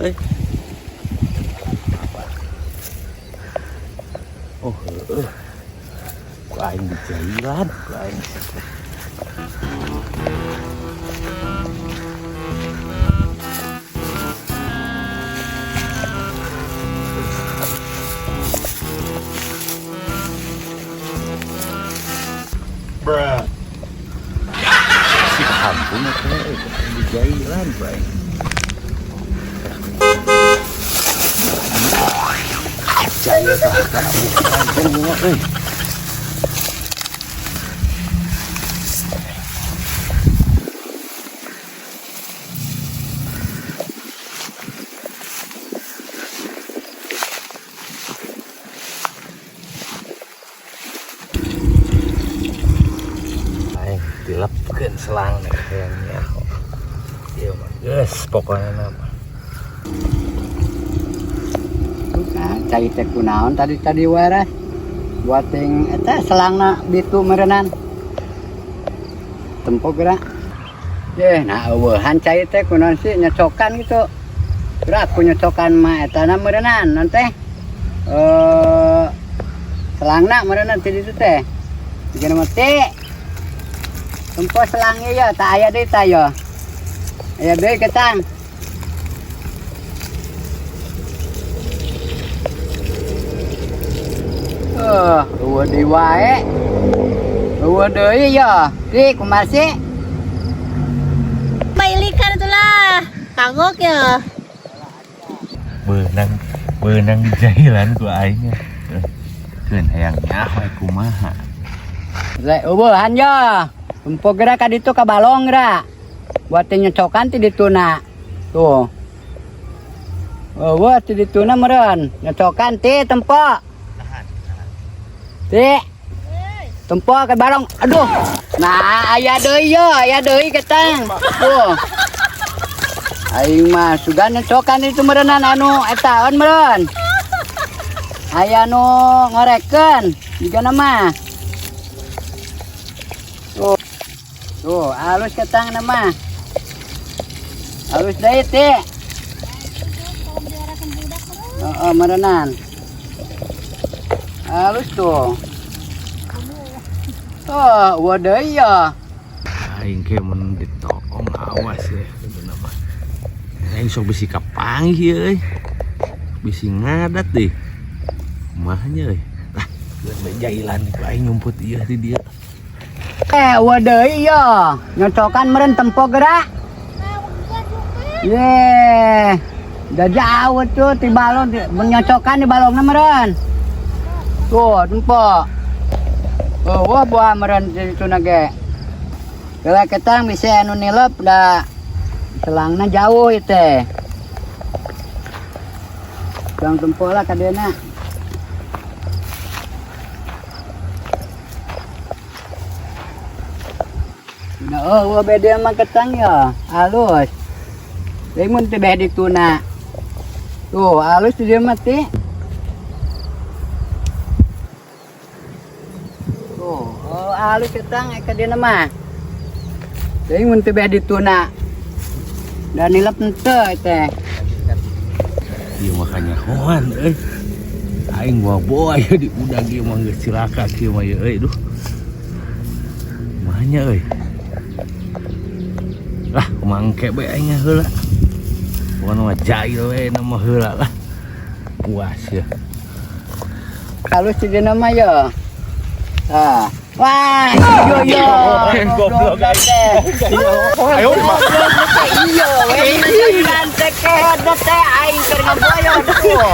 euy. Oh, ku aing di jailan, ku aing. Bruh. Si kampung teh di jailan, bray. Jail tah kampung bunga euy. Dilepkeun selang kayaknya. Ieu mah geus pokona nama. Nah, cai teh kunaon tadi waras. Buat ting eta selangna bitu merenan. Tempo geura. Nah eueuhan cai teh kunaon sih nyocokan gitu. Geura aku nyocokan mah eta na merenan non teh. Selangna merenan ti ditu teh. Dikeun mah teh. Tempo selangnya ya, tak aya deui tah ya. Aya deui ketang. Eueuh deui wae. Eueuh deui ya. Ti kumaha sih? Mailikan itulah. Kagok ya. Beunang di jailan ku aing. Keun hayang nyaho kumaha. Rek eueuhan ya. Tempo geura ka ditu ka balong geura. Buat nyocokan ti dituna. Tuh. Eueuh ti dituna meureun. Nyocokan ti tempo. Ti. Tempo ka balong. Aduh. Nah, aya deui yo, aya deui ketang. Tuh. Aing mah sugan nyocokan itu meureunnan anu eta on meureun. Aya nu ngorekeun. Digana mah. Tuh, halus ketang nama. Halus deui teh. Merenan. Halus tuh. Oh, waduh ya. Aing ke mun ditolong awas ya bener mah. Aing sok bisi kapanggih euy. Bisi ngadat deh. Kumaha nya euy. Tah, geus jailan ku aing nyumput ieu di dieu. Waduh iya, nyocokan meren tempo gerak. Udah jauh tuh di balong, menyocokan di balongnya meren. Tuh tempo. Wah buah meren itu nage. Kalau kita bisa anu nilep, dah selangnya jauh itu. Selang tempo lah kadena. Nah, beda mah ketang ya, halus. Tapi mun teh beda tuna. Tuh, halus dia mati. Tuh, halus ketang ka dia mah. Tapi mun teh beda tuna. Dan nilep henteu teh. Ieu makanya hoan euy. Aing bawa aya di udag ieu mah geus cilaka kieu mah euy duh. Mahanya euy. Lah mangke bae aing heula. Pokona mah jail we na mah heula lah. Puas ya. Halus di nama ya. Ah. Wah, yo. Goblok teh. Ayo mah. Iya, we nanti kehedat teh aing keur ngaboyot tuh.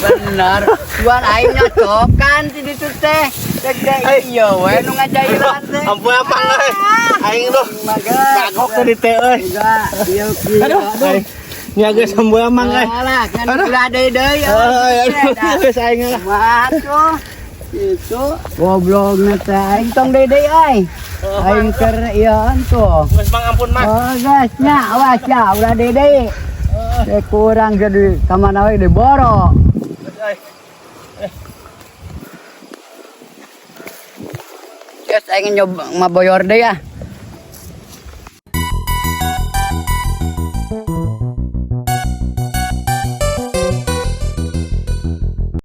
Bener. Tuan aing nyocokan di ditu teh. Iya, we nu ngajailan teh. Ampun apa euy. Aing tuh kagok tadi teh euy. Iya. Aduh. Nya geus samboe amang euy. Alah, kan udah deui Geus aing lah. Matuh. Itu gobloknya teh aing tong deui ai. Aing keur ieuan tuh. Geus Mang ampun Mang. Oh, gasnya awas ya, udah deui. Kurang jadi ka mana we diboro. Yes, aing nyoba maboyor deui ya.